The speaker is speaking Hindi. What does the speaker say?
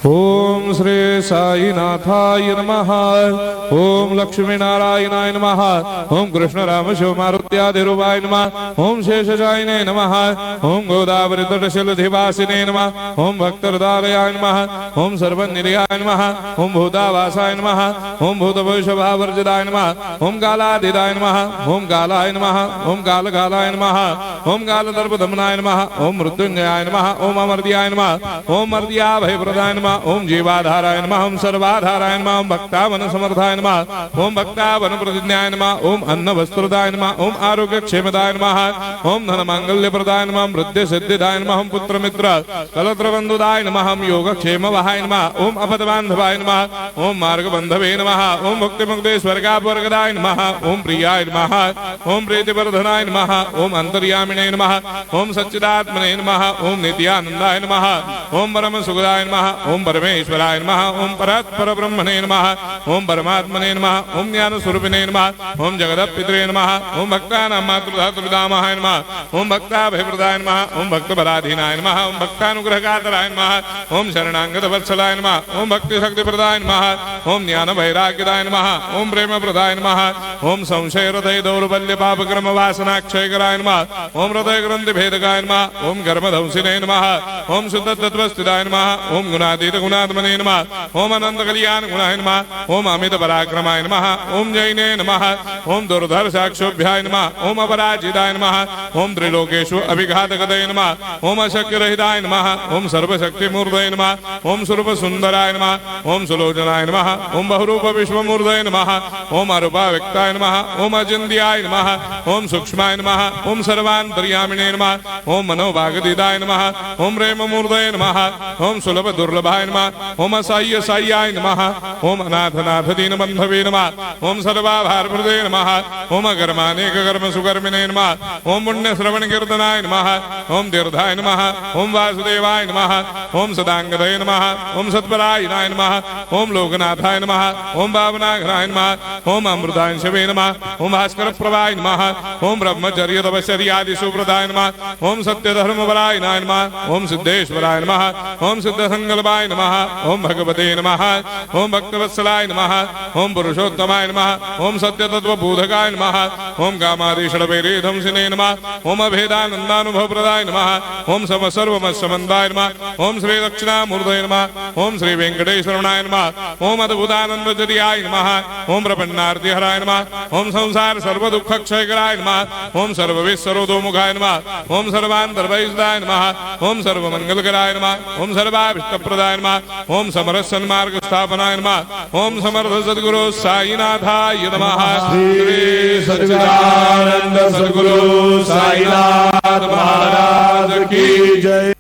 ओम श्री साईनाथाय नमः। ओम लक्ष्मी नारायणाय नमः। ओम कृष्ण राम शिव मारुत्यादिरूपाय नमः। ओम शेषशायिने नमः। ओम गोदावरी तटशिलधिवासिने नमः। ओम भक्तहृदयाय नमः। ओम सर्वनिलयाय नमः। ओम भूतावासाय नमः। ओम भूतभविष्यभावर्जिताय नमः। ओम कालाधीताय नमः। ओम कालाय नमः। ओम कालकालाय नमः। ओम कालदर्पदमनाय नमः। ओम मृत्युंजयाय नमः। ओम अमर्त्याय नमः। ओम मर्त्याभयप्रदाय नमः। ओम जीवाधाराय नमः। ओम सर्वाधाराय नमः। ओम भक्तावन समर्थाय नमः। ओम भक्तावन प्रतिज्ञाय नमः। ओम अन्न वस्त्रदाय नमः। ओम आरोग्य क्षेमदाय नमः। ओम धन मांगल्य प्रदाय नमः। ओम वृद्धि सिद्धिदाय नमः। ओम पुत्र मित्र कलत्र बंधुदाय नमः। ओम योग क्षेम वहाय नमः। ओम अपद बांधवाय नमः। ओम मार्ग बंधवे नमः। ओम मुक्ति मुक्ति स्वर्गापवर्गदाय नमः। ओम प्रियाय नमः। ओम प्रीतिवर्धनाय नमः। ओम अंतर्यामिने नमः। ओम सच्चिदात्मने नमः। ओम नित्यानंदाय नमः। ओम परम सुखदाय नमः। ओम परमेश्वराय नमः। ओम परात्पर ब्रह्मणे नमः। ओम परमात्मने नमः। ओम ज्ञान स्वरूपिणे नमः। ओम जगदपितरे नमः। ओम भक्तानां मातृधातुर्धामाय नमः। ओम भक्ताभयप्रदाय नमः। ओम भक्तपराधीनाय नमः। ओम भक्तानुग्रहकातराय नमः। ओम शरणागत वत्सलाय नमः। ओम भक्ति शक्ति प्रदाय नमः। ओम ज्ञान वैराग्यदाय नमः। ओम प्रेम प्रदाय नमः। ओम संशय हृदय दौर्बल्य पापक्रम वासना क्षयकराय नमः। ओम हृदय ग्रंथि भेदकाय नमः। ओम कर्मधंसिने नमः। ओम शुद्ध तत्वस्थिताय नमः। ओम गुणातीत गुणात्मने नमः। ओम अनंत कल्याण गुणाय नमः। ओम अमित पराक्रमाय नमः। ओम जैने नमः। ओम दुर्धर्षाक्षोभ्याय नमः। ओम अपराजिताय नमः। ओम त्रिलोकेषु अभिघातगतये नमः। ओम अशक्य रहिताय नमः। ओम सर्वशक्ति मूर्धये नमः। ओम स्वरूप सुंदराय नमः। ओम सुलोचनाय नमः। ओम बहुरूप विश्वमूर्धये नमः। ओम अरूपाव्यक्ताय नमः। ओम अचिन्त्याय नमः। ओम सूक्ष्माय नमः। ओम सर्वान्तर्यामिने नमः। ओम मनोभागदिदाय नमः। ओम प्रेममूर्धये नमः। ओम सुलभ दुर्लभाय नमः। ओम असाह्य साह्याय नमः। ओम अनाथनाथ दीनबन्धवे नमः। ओम सर्वाभारप्रदे नमः। ओम अकर्मानेक कर्म सुकर्मिणे नमः। ओम पुण्य श्रवण कीर्तनाय नमः। ओम तीर्थाय नमः। ओम वासुदेवाय नमः। ओम सदांगदये नमः। ओम सत्परायणाय नमः। ओम लोकनाथाय नमः। ओम भावनाघ्राय नमः। ओम अमृतांशवे नमः। ओम भास्कर प्रभाय नमः। ओम ब्रह्मचर्य तपश्चर्यादि सुप्रदाय नमः। ओम सत्य धर्म परायणाय नमः। ओम सिद्धेश्वराय नमः। ओम सिद्ध संकल्पाय नमः। ओम भगवते नमः। ओम भक्तवत्सलाय नमः। ओम पुरुषोत्तमाय नमः। ओम सत्य तत्व बोधकाय नमः। ओम कामादिषडवैरेधंसिने नमः। ओम अभेदानंदानुभव प्रदाय नमः। ओम सर्वमस्समन्दाय नमः। ओम श्री दक्षिणामूर्तये नमः। ओम श्री वेंकटेश्वरनाय नमः। ओम अद्भुतानंदजरियाय नमः। ओम प्रपन्नार्तिहराय नमः। ओम संसार सर्व दुख क्षयकराय नमः। ओम सर्वविश्वरोधोमुखाय नमः। ओम सर्वान्तर्वैसदाय नमः। ओम सर्वमंगलकराय नमः। ओम सर्वाभिष्टप्रदाय नमः। ओम समरस सन्मार्ग स्थापनाय नमः। ओम समर्थ सद्गुरु साईनाथाय नमः। श्री सच्चिदानंद सद्गुरु साईनाथ महाराज की जय।